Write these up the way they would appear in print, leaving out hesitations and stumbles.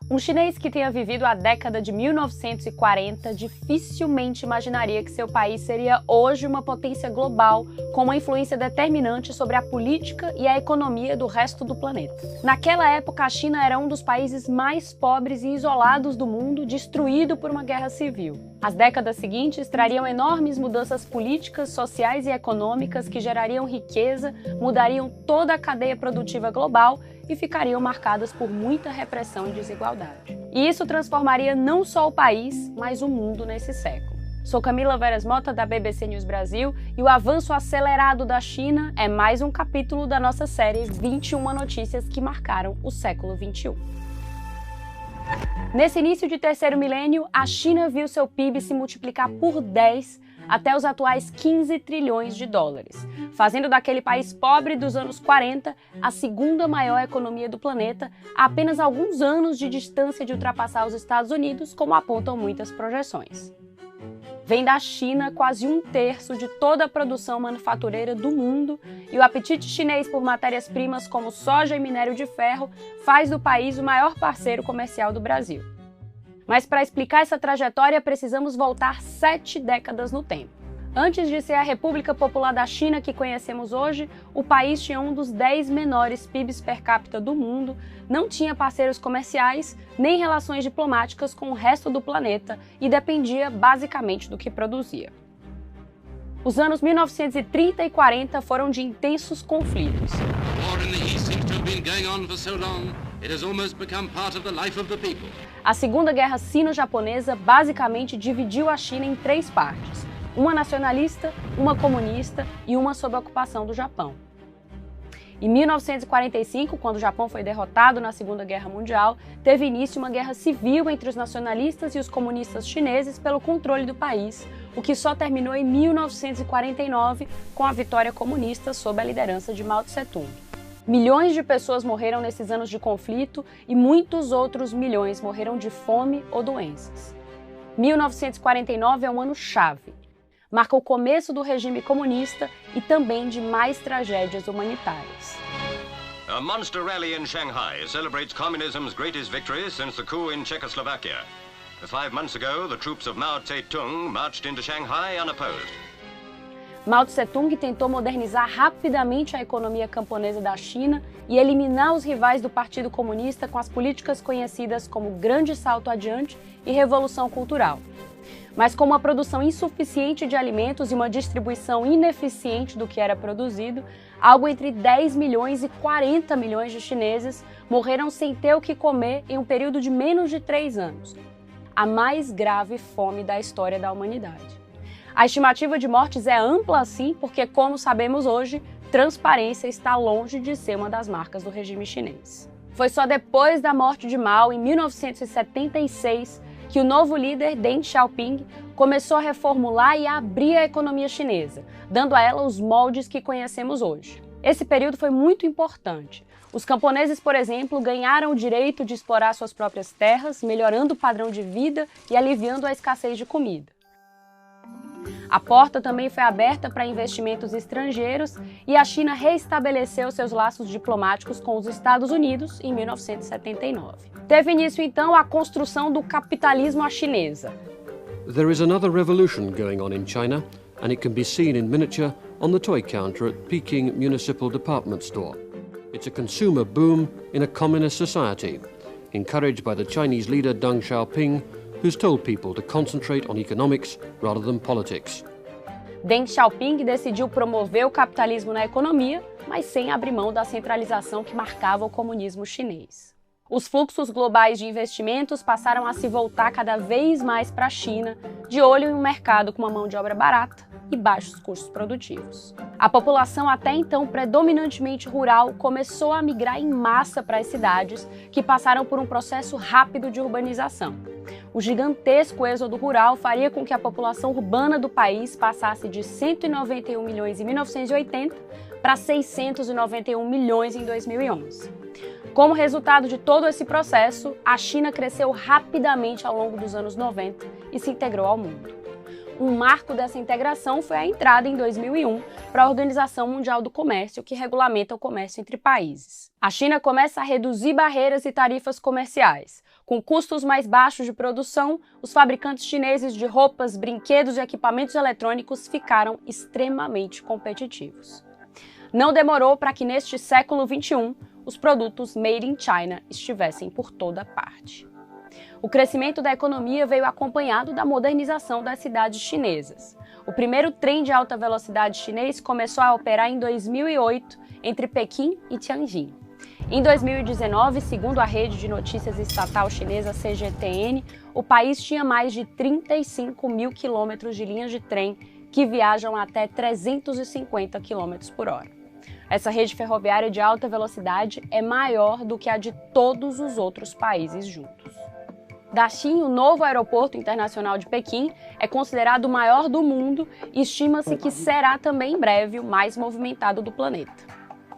Um chinês que tenha vivido a década de 1940 dificilmente imaginaria que seu país seria hoje uma potência global com uma influência determinante sobre a política e a economia do resto do planeta. Naquela época, a China era um dos países mais pobres e isolados do mundo, destruído por uma guerra civil. As décadas seguintes trariam enormes mudanças políticas, sociais e econômicas que gerariam riqueza, mudariam toda a cadeia produtiva global e ficariam marcadas por muita repressão e desigualdade. E isso transformaria não só o país, mas o mundo nesse século. Sou Camila Veras Mota, da BBC News Brasil, e o avanço acelerado da China é mais um capítulo da nossa série 21 notícias que marcaram o século XXI. Nesse início de terceiro milênio, a China viu seu PIB se multiplicar por 10 até os atuais 15 trilhões de dólares, fazendo daquele país pobre dos anos 40 a segunda maior economia do planeta, a apenas alguns anos de distância de ultrapassar os Estados Unidos, como apontam muitas projeções. Vem da China quase 1/3 de toda a produção manufatureira do mundo, e o apetite chinês por matérias-primas como soja e minério de ferro faz do país o maior parceiro comercial do Brasil. Mas para explicar essa trajetória, precisamos voltar 7 décadas no tempo. Antes de ser a República Popular da China que conhecemos hoje, o país tinha um dos 10 menores PIBs per capita do mundo, não tinha parceiros comerciais, nem relações diplomáticas com o resto do planeta e dependia basicamente do que produzia. Os anos 1930 e 40 foram de intensos conflitos. A Segunda Guerra Sino-Japonesa basicamente dividiu a China em 3 partes, uma nacionalista, uma comunista e uma sob ocupação do Japão. Em 1945, quando o Japão foi derrotado na Segunda Guerra Mundial, teve início uma guerra civil entre os nacionalistas e os comunistas chineses pelo controle do país, o que só terminou em 1949 com a vitória comunista sob a liderança de Mao Tse-tung. Milhões de pessoas morreram nesses anos de conflito e muitos outros milhões morreram de fome ou doenças. 1949 é um ano-chave. Marca o começo do regime comunista e também de mais tragédias humanitárias. A monster rally in Shanghai celebrates communism's greatest victory since the coup in Czechoslovakia. 5 months ago, the troops of Mao Tse-tung marched into Shanghai unopposed. Mao Tse-tung tentou modernizar rapidamente a economia camponesa da China e eliminar os rivais do Partido Comunista com as políticas conhecidas como Grande Salto Adiante e Revolução Cultural. Mas com uma produção insuficiente de alimentos e uma distribuição ineficiente do que era produzido, algo entre 10 milhões e 40 milhões de chineses morreram sem ter o que comer em um período de menos de 3 anos. A mais grave fome da história da humanidade. A estimativa de mortes é ampla assim porque, como sabemos hoje, transparência está longe de ser uma das marcas do regime chinês. Foi só depois da morte de Mao, em 1976, que o novo líder Deng Xiaoping começou a reformular e a abrir a economia chinesa, dando a ela os moldes que conhecemos hoje. Esse período foi muito importante. Os camponeses, por exemplo, ganharam o direito de explorar suas próprias terras, melhorando o padrão de vida e aliviando a escassez de comida. A porta também foi aberta para investimentos estrangeiros e a China reestabeleceu seus laços diplomáticos com os Estados Unidos em 1979. Teve início, então, a construção do capitalismo à chinesa. There is another revolution going on in China, and it can be seen in miniature on the toy counter at Peking Municipal Department Store. It's a consumer boom in a communist society, encouraged by the Chinese leader Deng Xiaoping, who's told people to concentrate on economics rather than politics. Deng Xiaoping decidiu promover o capitalismo na economia, mas sem abrir mão da centralização que marcava o comunismo chinês. Os fluxos globais de investimentos passaram a se voltar cada vez mais para a China, de olho em um mercado com uma mão de obra barata e baixos custos produtivos. A população, até então predominantemente rural, começou a migrar em massa para as cidades, que passaram por um processo rápido de urbanização. O gigantesco êxodo rural faria com que a população urbana do país passasse de 191 milhões em 1980 para 691 milhões em 2011. Como resultado de todo esse processo, a China cresceu rapidamente ao longo dos anos 90 e se integrou ao mundo. Um marco dessa integração foi a entrada em 2001 para a Organização Mundial do Comércio, que regulamenta o comércio entre países. A China começa a reduzir barreiras e tarifas comerciais, Com custos mais baixos de produção, os fabricantes chineses de roupas, brinquedos e equipamentos eletrônicos ficaram extremamente competitivos. Não demorou para que neste século XXI, os produtos made in China estivessem por toda parte. O crescimento da economia veio acompanhado da modernização das cidades chinesas. O primeiro trem de alta velocidade chinês começou a operar em 2008 entre Pequim e Tianjin. Em 2019, segundo a rede de notícias estatal chinesa CGTN, o país tinha mais de 35 mil quilômetros de linhas de trem que viajam até 350 km por hora. Essa rede ferroviária de alta velocidade é maior do que a de todos os outros países juntos. Daxing, o novo aeroporto internacional de Pequim, é considerado o maior do mundo e estima-se que será também em breve o mais movimentado do planeta.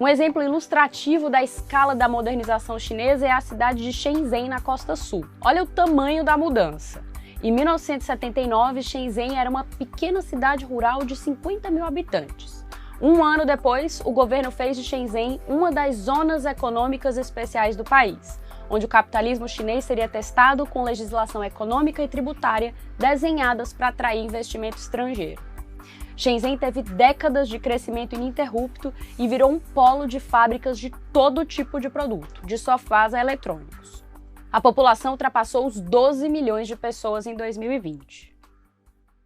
Um exemplo ilustrativo da escala da modernização chinesa é a cidade de Shenzhen, na Costa Sul. Olha o tamanho da mudança. Em 1979, Shenzhen era uma pequena cidade rural de 50 mil habitantes. Um ano depois, o governo fez de Shenzhen uma das zonas econômicas especiais do país, onde o capitalismo chinês seria testado com legislação econômica e tributária desenhadas para atrair investimento estrangeiro. Shenzhen teve décadas de crescimento ininterrupto e virou um polo de fábricas de todo tipo de produto, de sofás a eletrônicos. A população ultrapassou os 12 milhões de pessoas em 2020.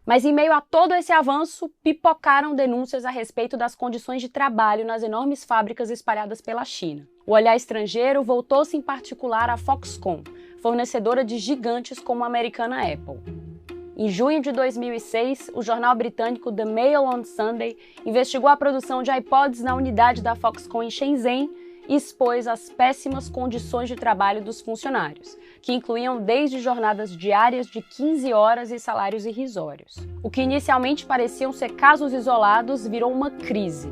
Mas em meio a todo esse avanço, pipocaram denúncias a respeito das condições de trabalho nas enormes fábricas espalhadas pela China. O olhar estrangeiro voltou-se em particular à Foxconn, fornecedora de gigantes como a americana Apple. Em junho de 2006, o jornal britânico The Mail on Sunday investigou a produção de iPods na unidade da Foxconn em Shenzhen e expôs as péssimas condições de trabalho dos funcionários, que incluíam desde jornadas diárias de 15 horas e salários irrisórios. O que inicialmente pareciam ser casos isolados virou uma crise.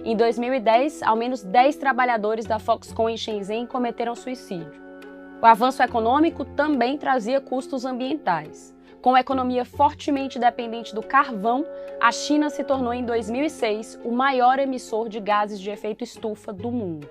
Em 2010, ao menos 10 trabalhadores da Foxconn em Shenzhen cometeram suicídio. O avanço econômico também trazia custos ambientais. Com a economia fortemente dependente do carvão, a China se tornou em 2006 o maior emissor de gases de efeito estufa do mundo.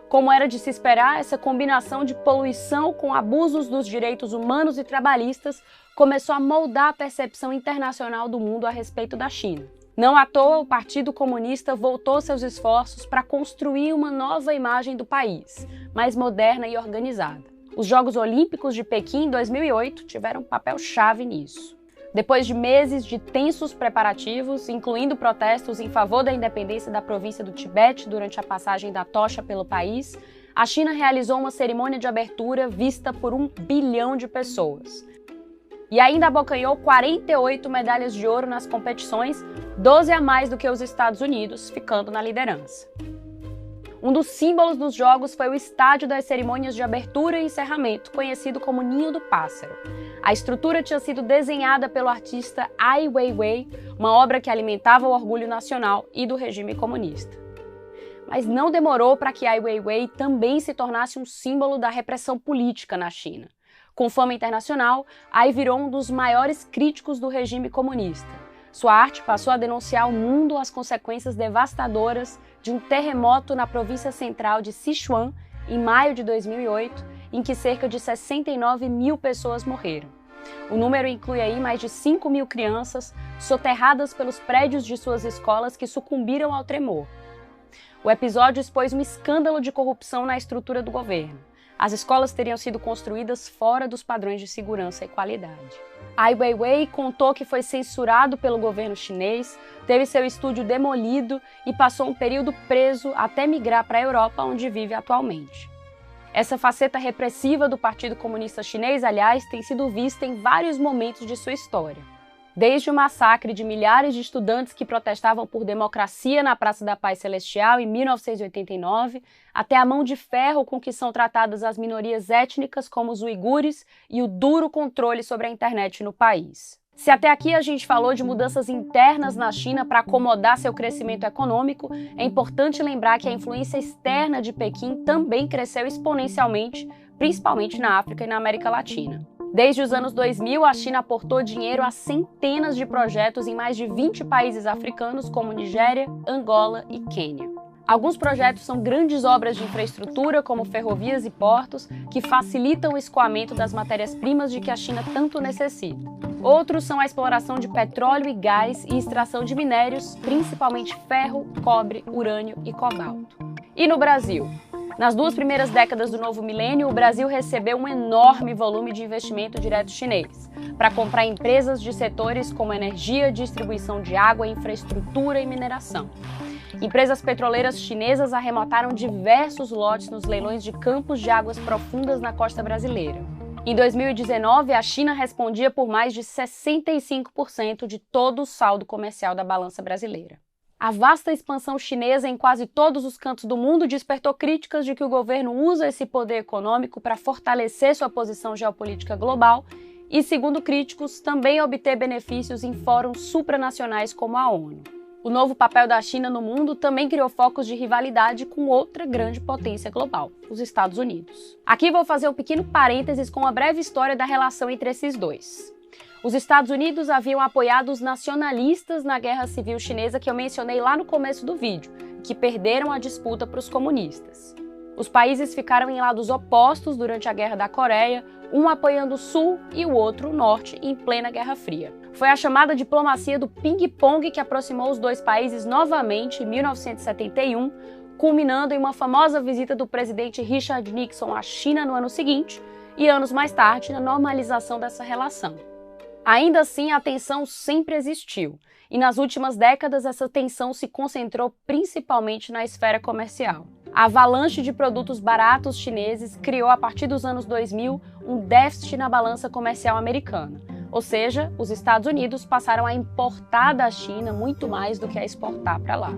Como era de se esperar, essa combinação de poluição com abusos dos direitos humanos e trabalhistas começou a moldar a percepção internacional do mundo a respeito da China. Não à toa, o Partido Comunista voltou seus esforços para construir uma nova imagem do país, mais moderna e organizada. Os Jogos Olímpicos de Pequim em 2008 tiveram um papel-chave nisso. Depois de meses de tensos preparativos, incluindo protestos em favor da independência da província do Tibete durante a passagem da tocha pelo país, a China realizou uma cerimônia de abertura vista por 1 bilhão de pessoas. E ainda abocanhou 48 medalhas de ouro nas competições, 12 a mais do que os Estados Unidos, ficando na liderança. Um dos símbolos dos Jogos foi o estádio das cerimônias de abertura e encerramento, conhecido como Ninho do Pássaro. A estrutura tinha sido desenhada pelo artista Ai Weiwei, uma obra que alimentava o orgulho nacional e do regime comunista. Mas não demorou para que Ai Weiwei também se tornasse um símbolo da repressão política na China. Com fama internacional, Ai virou um dos maiores críticos do regime comunista. Sua arte passou a denunciar ao mundo as consequências devastadoras de um terremoto na província central de Sichuan, em maio de 2008, em que cerca de 69 mil pessoas morreram. O número inclui aí mais de 5 mil crianças soterradas pelos prédios de suas escolas que sucumbiram ao tremor. O episódio expôs um escândalo de corrupção na estrutura do governo. As escolas teriam sido construídas fora dos padrões de segurança e qualidade. Ai Weiwei contou que foi censurado pelo governo chinês, teve seu estúdio demolido e passou um período preso até migrar para a Europa, onde vive atualmente. Essa faceta repressiva do Partido Comunista Chinês, aliás, tem sido vista em vários momentos de sua história. Desde o massacre de milhares de estudantes que protestavam por democracia na Praça da Paz Celestial em 1989, até a mão de ferro com que são tratadas as minorias étnicas como os uigures e o duro controle sobre a internet no país. Se até aqui a gente falou de mudanças internas na China para acomodar seu crescimento econômico, é importante lembrar que a influência externa de Pequim também cresceu exponencialmente, principalmente na África e na América Latina. Desde os anos 2000, a China aportou dinheiro a centenas de projetos em mais de 20 países africanos, como Nigéria, Angola e Quênia. Alguns projetos são grandes obras de infraestrutura, como ferrovias e portos, que facilitam o escoamento das matérias-primas de que a China tanto necessita. Outros são a exploração de petróleo e gás e extração de minérios, principalmente ferro, cobre, urânio e cobalto. E no Brasil? Nas 2 primeiras décadas do novo milênio, o Brasil recebeu um enorme volume de investimento direto chinês para comprar empresas de setores como energia, distribuição de água, infraestrutura e mineração. Empresas petroleiras chinesas arremataram diversos lotes nos leilões de campos de águas profundas na costa brasileira. Em 2019, a China respondia por mais de 65% de todo o saldo comercial da balança brasileira. A vasta expansão chinesa em quase todos os cantos do mundo despertou críticas de que o governo usa esse poder econômico para fortalecer sua posição geopolítica global e, segundo críticos, também obter benefícios em fóruns supranacionais como a ONU. O novo papel da China no mundo também criou focos de rivalidade com outra grande potência global, os Estados Unidos. Aqui vou fazer um pequeno parênteses com uma breve história da relação entre esses dois. Os Estados Unidos haviam apoiado os nacionalistas na Guerra Civil Chinesa que eu mencionei lá no começo do vídeo, que perderam a disputa para os comunistas. Os países ficaram em lados opostos durante a Guerra da Coreia, um apoiando o Sul e o outro o Norte em plena Guerra Fria. Foi a chamada diplomacia do ping-pong que aproximou os dois países novamente em 1971, culminando em uma famosa visita do presidente Richard Nixon à China no ano seguinte e anos mais tarde na normalização dessa relação. Ainda assim, a tensão sempre existiu, e nas últimas décadas essa tensão se concentrou principalmente na esfera comercial. A avalanche de produtos baratos chineses criou, a partir dos anos 2000, um déficit na balança comercial americana, ou seja, os Estados Unidos passaram a importar da China muito mais do que a exportar para lá.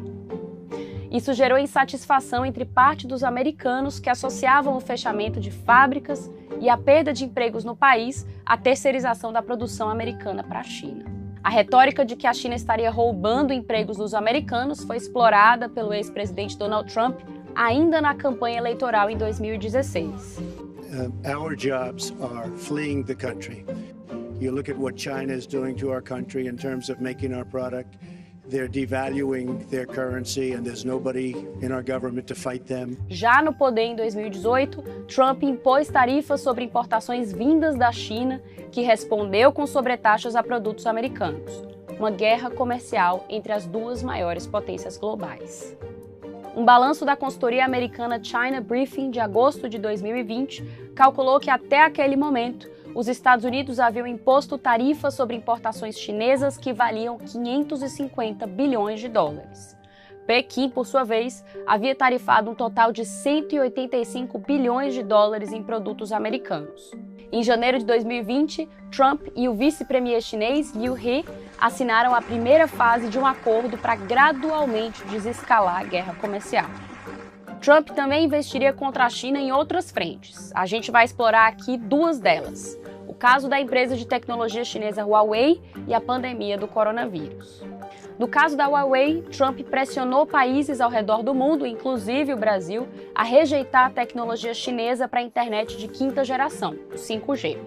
Isso gerou insatisfação entre parte dos americanos que associavam o fechamento de fábricas e a perda de empregos no país à terceirização da produção americana para a China. A retórica de que a China estaria roubando empregos dos americanos foi explorada pelo ex-presidente Donald Trump ainda na campanha eleitoral em 2016. Our jobs are fleeing the country. You look at what China is doing to our country in terms of making our product. They're devaluing their currency and there's nobody in our government to fight them. Já no poder em 2018, Trump impôs tarifas sobre importações vindas da China, que respondeu com sobretaxas a produtos americanos. Uma guerra comercial entre as duas maiores potências globais. Um balanço da consultoria americana China Briefing de agosto de 2020 calculou que até aquele momento os Estados Unidos haviam imposto tarifas sobre importações chinesas que valiam 550 bilhões de dólares. Pequim, por sua vez, havia tarifado um total de 185 bilhões de dólares em produtos americanos. Em janeiro de 2020, Trump e o vice-premier chinês Liu He assinaram a primeira fase de um acordo para gradualmente desescalar a guerra comercial. Trump também investiria contra a China em outras frentes. A gente vai explorar aqui duas delas: o caso da empresa de tecnologia chinesa Huawei e a pandemia do coronavírus. No caso da Huawei, Trump pressionou países ao redor do mundo, inclusive o Brasil, a rejeitar a tecnologia chinesa para a internet de quinta geração, o 5G.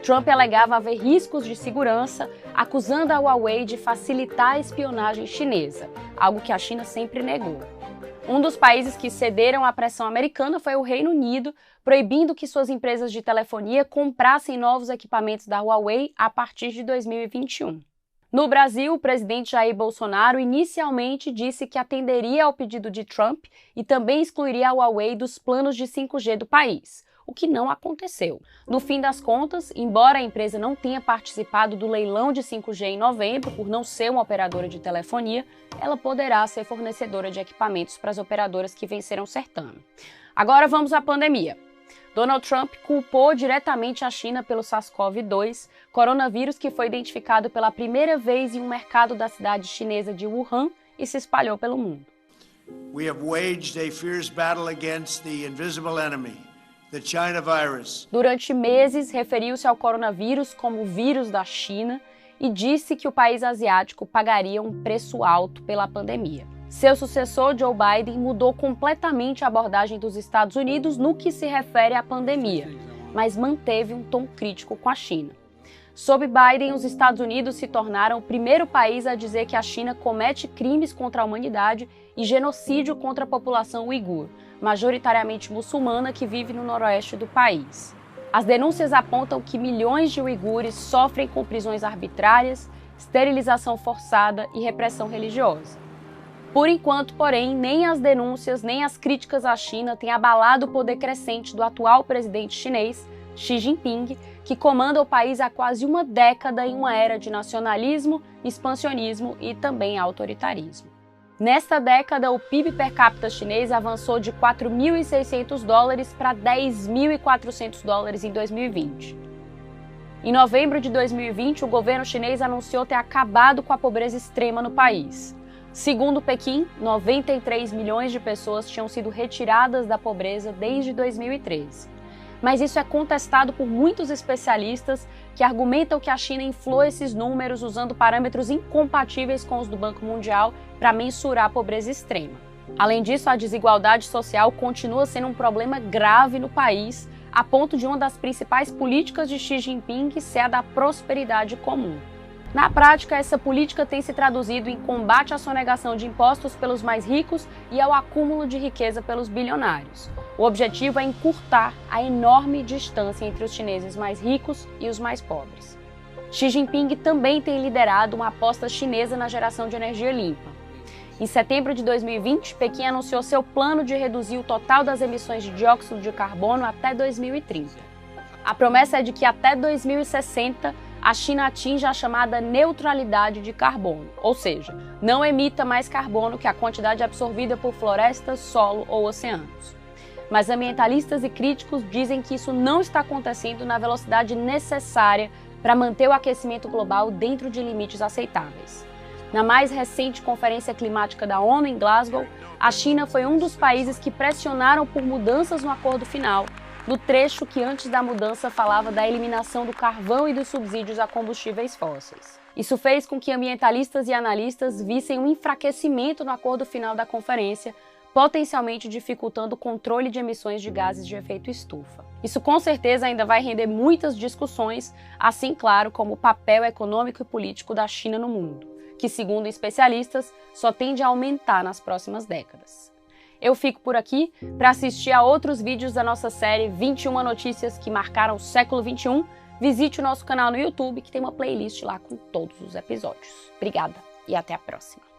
Trump alegava haver riscos de segurança, acusando a Huawei de facilitar a espionagem chinesa, algo que a China sempre negou. Um dos países que cederam à pressão americana foi o Reino Unido, proibindo que suas empresas de telefonia comprassem novos equipamentos da Huawei a partir de 2021. No Brasil, o presidente Jair Bolsonaro inicialmente disse que atenderia ao pedido de Trump e também excluiria a Huawei dos planos de 5G do país, o que não aconteceu. No fim das contas, embora a empresa não tenha participado do leilão de 5G em novembro, por não ser uma operadora de telefonia, ela poderá ser fornecedora de equipamentos para as operadoras que venceram o certame. Agora vamos à pandemia. Donald Trump culpou diretamente a China pelo SARS-CoV-2, coronavírus que foi identificado pela primeira vez em um mercado da cidade chinesa de Wuhan e se espalhou pelo mundo. We have waged a fierce battle against the invisible enemy, the China virus. Durante meses, referiu-se ao coronavírus como o vírus da China e disse que o país asiático pagaria um preço alto pela pandemia. Seu sucessor, Joe Biden, mudou completamente a abordagem dos Estados Unidos no que se refere à pandemia, mas manteve um tom crítico com a China. Sob Biden, os Estados Unidos se tornaram o primeiro país a dizer que a China comete crimes contra a humanidade e genocídio contra a população uigur, majoritariamente muçulmana que vive no noroeste do país. As denúncias apontam que milhões de uigures sofrem com prisões arbitrárias, esterilização forçada e repressão religiosa. Por enquanto, porém, nem as denúncias nem as críticas à China têm abalado o poder crescente do atual presidente chinês, Xi Jinping, que comanda o país há quase uma década em uma era de nacionalismo, expansionismo e também autoritarismo. Nesta década, o PIB per capita chinês avançou de 4.600 dólares para 10.400 dólares em 2020. Em novembro de 2020, o governo chinês anunciou ter acabado com a pobreza extrema no país. Segundo Pequim, 93 milhões de pessoas tinham sido retiradas da pobreza desde 2013. Mas isso é contestado por muitos especialistas que argumentam que a China inflou esses números usando parâmetros incompatíveis com os do Banco Mundial para mensurar a pobreza extrema. Além disso, a desigualdade social continua sendo um problema grave no país, a ponto de uma das principais políticas de Xi Jinping ser a da prosperidade comum. Na prática, essa política tem se traduzido em combate à sonegação de impostos pelos mais ricos e ao acúmulo de riqueza pelos bilionários. O objetivo é encurtar a enorme distância entre os chineses mais ricos e os mais pobres. Xi Jinping também tem liderado uma aposta chinesa na geração de energia limpa. Em setembro de 2020, Pequim anunciou seu plano de reduzir o total das emissões de dióxido de carbono até 2030. A promessa é de que até 2060 a China atinja a chamada neutralidade de carbono, ou seja, não emita mais carbono que a quantidade absorvida por florestas, solo ou oceanos. Mas ambientalistas e críticos dizem que isso não está acontecendo na velocidade necessária para manter o aquecimento global dentro de limites aceitáveis. Na mais recente Conferência Climática da ONU em Glasgow, a China foi um dos países que pressionaram por mudanças no acordo final, no trecho que antes da mudança falava da eliminação do carvão e dos subsídios a combustíveis fósseis. Isso fez com que ambientalistas e analistas vissem um enfraquecimento no acordo final da conferência, potencialmente dificultando o controle de emissões de gases de efeito estufa. Isso com certeza ainda vai render muitas discussões, assim claro como o papel econômico e político da China no mundo, que segundo especialistas só tende a aumentar nas próximas décadas. Eu fico por aqui para assistir a outros vídeos da nossa série 21 Notícias que Marcaram o Século XXI. Visite o nosso canal no YouTube que tem uma playlist lá com todos os episódios. Obrigada e até a próxima.